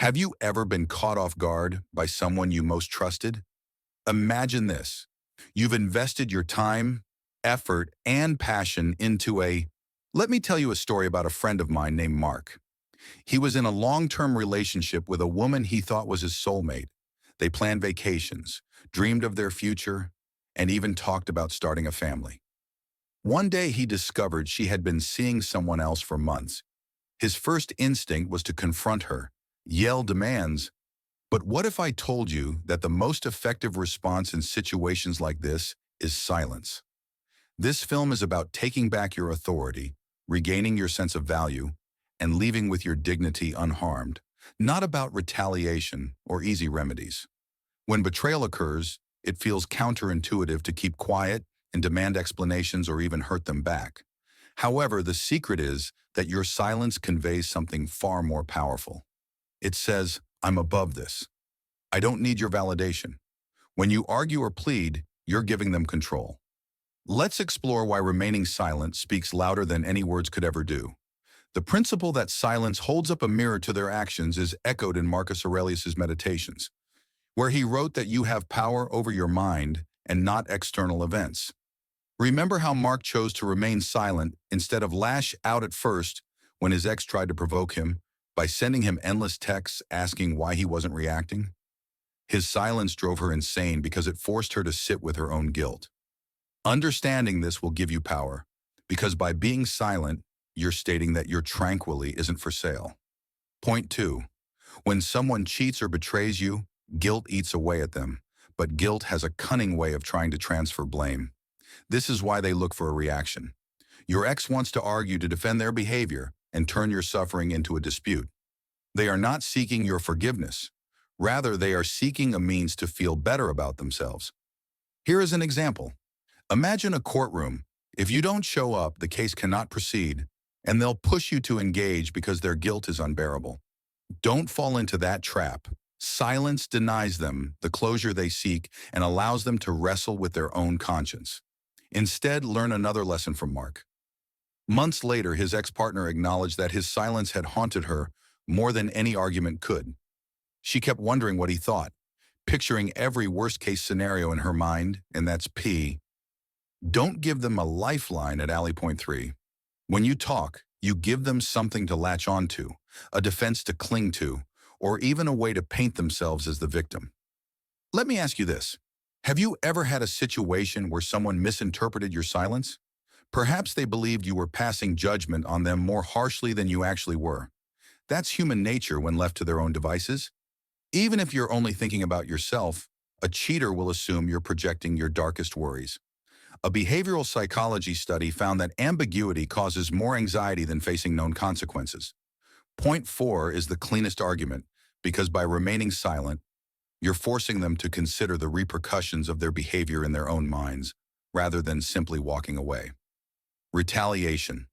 Have you ever been caught off guard by someone you most trusted? Imagine this. You've invested your time, effort, and passion into Let me tell you a story about a friend of mine named Mark. He was in a long-term relationship with a woman he thought was his soulmate. They planned vacations, dreamed of their future, and even talked about starting a family. One day he discovered she had been seeing someone else for months. His first instinct was to confront her, yell demands. But what if I told you that the most effective response in situations like this is silence? This film is about taking back your authority, regaining your sense of value, and leaving with your dignity unharmed, not about retaliation or easy remedies. When betrayal occurs, it feels counterintuitive to keep quiet and demand explanations or even hurt them back. However, the secret is that your silence conveys something far more powerful. It says, I'm above this. I don't need your validation. When you argue or plead, you're giving them control. Let's explore why remaining silent speaks louder than any words could ever do. The principle that silence holds up a mirror to their actions is echoed in Marcus Aurelius's Meditations, where he wrote that you have power over your mind and not external events. Remember how Mark chose to remain silent instead of lash out at first when his ex tried to provoke him by sending him endless texts asking why he wasn't reacting? His silence drove her insane because it forced her to sit with her own guilt. Understanding this will give you power, because by being silent, you're stating that your tranquility isn't for sale. Point 2. When someone cheats or betrays you, guilt eats away at them, but guilt has a cunning way of trying to transfer blame. This is why they look for a reaction. Your ex wants to argue to defend their behavior and turn your suffering into a dispute. They are not seeking your forgiveness. Rather, they are seeking a means to feel better about themselves. Here is an example. Imagine a courtroom. If you don't show up, the case cannot proceed, and they'll push you to engage because their guilt is unbearable. Don't fall into that trap. Silence denies them the closure they seek and allows them to wrestle with their own conscience. Instead, learn another lesson from Mark. Months later, his ex-partner acknowledged that his silence had haunted her more than any argument could. She kept wondering what he thought, picturing every worst-case scenario in her mind, and that's P. Don't give them a lifeline at Alley Point 3. When you talk, you give them something to latch onto, a defense to cling to, or even a way to paint themselves as the victim. Let me ask you this. Have you ever had a situation where someone misinterpreted your silence? Perhaps they believed you were passing judgment on them more harshly than you actually were. That's human nature when left to their own devices. Even if you're only thinking about yourself, a cheater will assume you're projecting your darkest worries. A behavioral psychology study found that ambiguity causes more anxiety than facing known consequences. Point 4 is the cleanest argument, because by remaining silent, you're forcing them to consider the repercussions of their behavior in their own minds, rather than simply walking away. Retaliation.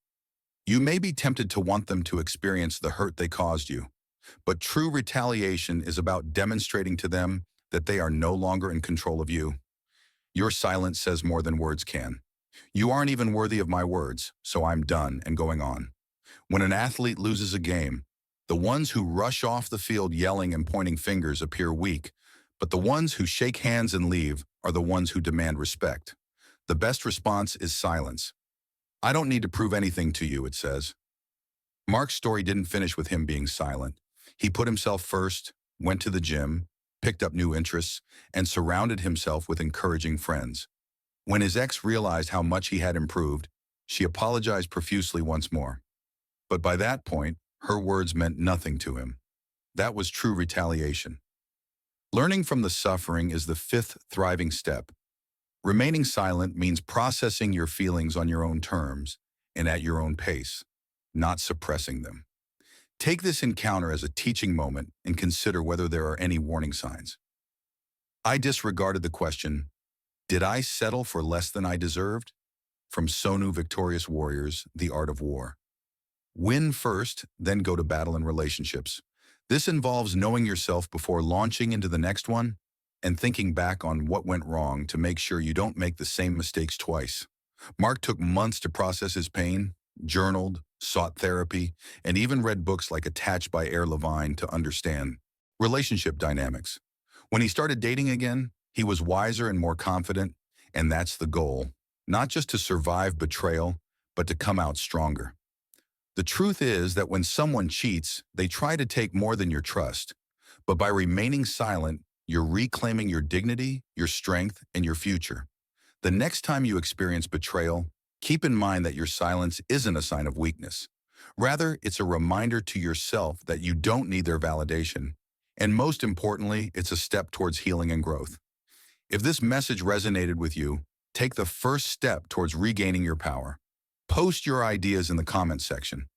You may be tempted to want them to experience the hurt they caused you, but true retaliation is about demonstrating to them that they are no longer in control of you. Your silence says more than words can. You aren't even worthy of my words, so I'm done and going on. When an athlete loses a game, the ones who rush off the field yelling and pointing fingers appear weak, but the ones who shake hands and leave are the ones who demand respect. The best response is silence. I don't need to prove anything to you, it says. Mark's story didn't finish with him being silent. He put himself first, went to the gym, picked up new interests, and surrounded himself with encouraging friends. When his ex realized how much he had improved, she apologized profusely once more. But by that point, her words meant nothing to him. That was true retaliation. Learning from the suffering is the 5th thriving step. Remaining silent means processing your feelings on your own terms and at your own pace, not suppressing them. Take this encounter as a teaching moment and consider whether there are any warning signs. I disregarded the question, did I settle for less than I deserved? From Sonu Victorious Warriors, The Art of War. Win first, then go to battle in relationships. This involves knowing yourself before launching into the next one and thinking back on what went wrong to make sure you don't make the same mistakes twice. Mark took months to process his pain, journaled, sought therapy, and even read books like Attached by Air Levine to understand relationship dynamics. When he started dating again, he was wiser and more confident, and that's the goal. Not just to survive betrayal, but to come out stronger. The truth is that when someone cheats, they try to take more than your trust. But by remaining silent, you're reclaiming your dignity, your strength, and your future. The next time you experience betrayal, keep in mind that your silence isn't a sign of weakness. Rather, it's a reminder to yourself that you don't need their validation. And most importantly, it's a step towards healing and growth. If this message resonated with you, take the first step towards regaining your power. Post your ideas in the comments section.